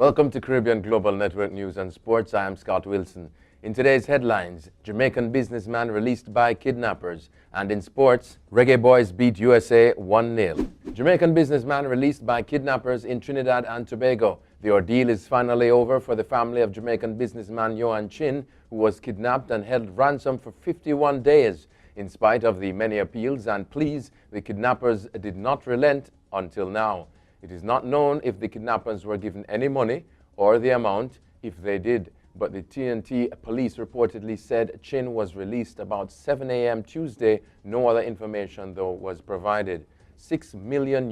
Welcome to Caribbean Global Network News and Sports. I am Scott Wilson. In today's headlines, Jamaican businessman released by kidnappers. And in sports, Reggae Boyz beat USA 1-0. Jamaican businessman released by kidnappers in Trinidad and Tobago. The ordeal is finally over for the family of Jamaican businessman Yohan Chin, who was kidnapped and held ransom for 51 days. In spite of the many appeals and pleas, the kidnappers did not relent until now. It is not known if the kidnappers were given any money or the amount if they did, but the TNT police reportedly said Chin was released about 7 a.m. Tuesday. No other information, though, was provided. $6 million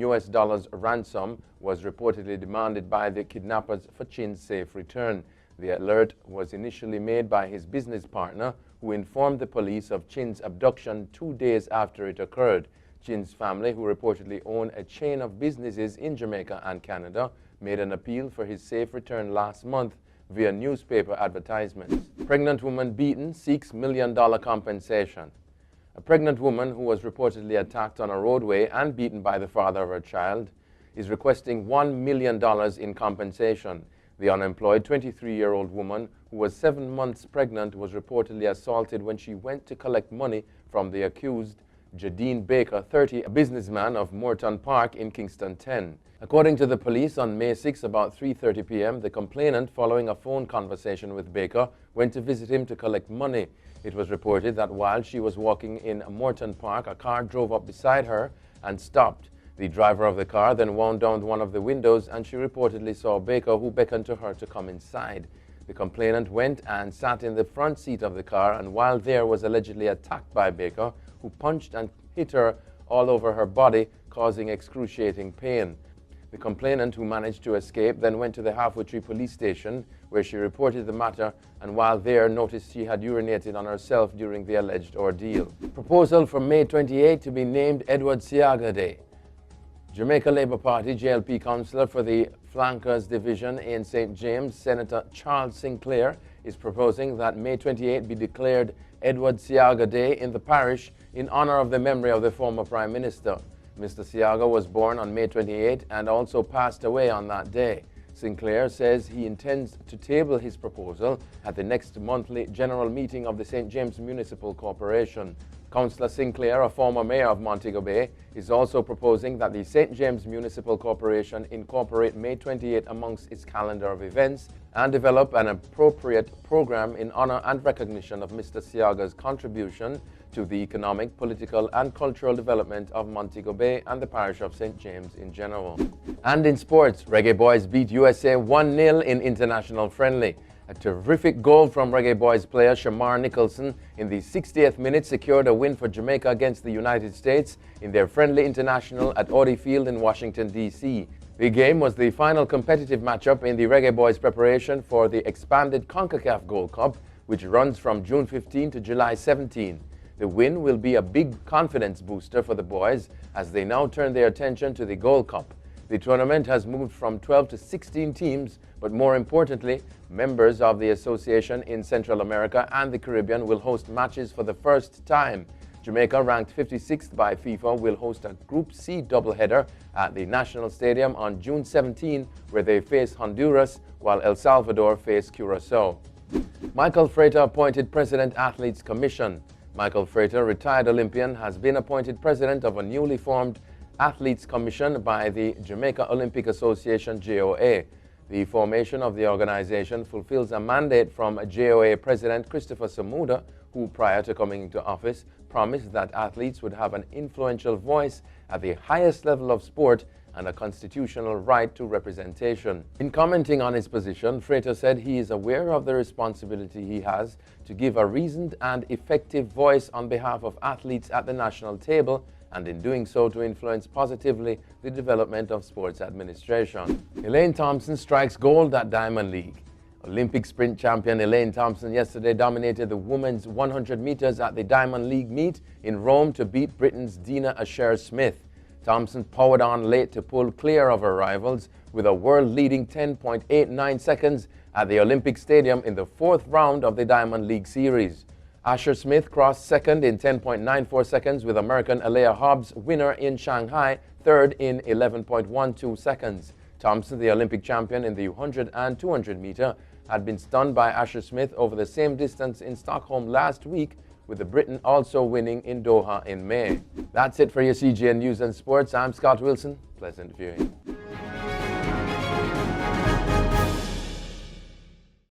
ransom was reportedly demanded by the kidnappers for Chin's safe return. The alert was initially made by his business partner, who informed the police of Chin's abduction 2 days after it occurred. Chin's family, who reportedly own a chain of businesses in Jamaica and Canada, made an appeal for his safe return last month via newspaper advertisements. Pregnant woman beaten seeks $1 million compensation. A pregnant woman who was reportedly attacked on a roadway and beaten by the father of her child is requesting $1 million in compensation. The unemployed 23-year-old woman, who was 7 months pregnant, was reportedly assaulted when she went to collect money from the accused, Jadine Baker, 30, a businessman of Moreton Park in Kingston 10. According to the police, on May 6, about 3:30 p.m., the complainant, following a phone conversation with Baker, went to visit him to collect money. It was reported that while she was walking in Moreton Park, a car drove up beside her and stopped. The driver of the car then wound down one of the windows, and she reportedly saw Baker, who beckoned to her to come inside. The complainant went and sat in the front seat of the car, and while there was allegedly attacked by Baker, who punched and hit her all over her body, causing excruciating pain. The complainant, who managed to escape, then went to the Halfway Tree police station, where she reported the matter, and while there noticed she had urinated on herself during the alleged ordeal. Proposal for May 28 to be named Edward Seaga Day. Jamaica Labour Party JLP councillor for the Flankers Division in St. James, Senator Charles Sinclair, is proposing that May 28 be declared Edward Seaga Day in the parish in honor of the memory of the former Prime Minister. Mr. Seaga was born on May 28 and also passed away on that day. Sinclair says he intends to table his proposal at the next monthly general meeting of the St. James Municipal Corporation. Councillor Sinclair, a former mayor of Montego Bay, is also proposing that the St. James Municipal Corporation incorporate May 28 amongst its calendar of events and develop an appropriate program in honor and recognition of Mr. Seaga's contribution to the economic, political and cultural development of Montego Bay and the parish of St. James in general. And in sports, Reggae Boyz beat USA 1-0 in international friendly. A terrific goal from Reggae Boyz player Shamar Nicholson in the 60th minute secured a win for Jamaica against the United States in their friendly international at Audi Field in Washington, D.C. The game was the final competitive matchup in the Reggae Boyz preparation for the expanded CONCACAF Gold Cup, which runs from June 15 to July 17. The win will be a big confidence booster for the boys as they now turn their attention to the Gold Cup. The tournament has moved from 12 to 16 teams, but more importantly, members of the association in Central America and the Caribbean will host matches for the first time. Jamaica, ranked 56th by FIFA, will host a Group C doubleheader at the National Stadium on June 17, where they face Honduras, while El Salvador face Curacao. Michael Frater appointed President Athletes Commission. Michael Frater, retired Olympian, has been appointed president of a newly formed Athletes Commission by the Jamaica Olympic Association, JOA. The formation of the organization fulfills a mandate from JOA President Christopher Samuda, who, prior to coming into office, promised that athletes would have an influential voice at the highest level of sport and a constitutional right to representation. In commenting on his position, Frater said he is aware of the responsibility he has to give a reasoned and effective voice on behalf of athletes at the national table, and in doing so to influence positively the development of sports administration. Elaine Thompson strikes gold at Diamond League. Olympic sprint champion Elaine Thompson yesterday dominated the women's 100 meters at the Diamond League meet in Rome to beat Britain's Dina Asher-Smith. Thompson powered on late to pull clear of her rivals with a world-leading 10.89 seconds at the Olympic Stadium in the fourth round of the Diamond League Series. Asher-Smith crossed second in 10.94 seconds, with American Alea Hobbs, winner in Shanghai, third in 11.12 seconds. Thompson, the Olympic champion in the 100 and 200 meter, had been stunned by Asher Smith over the same distance in Stockholm last week, with the Briton also winning in Doha in May. That's it for your CGN News and Sports. I'm Scott Wilson. Pleasant viewing.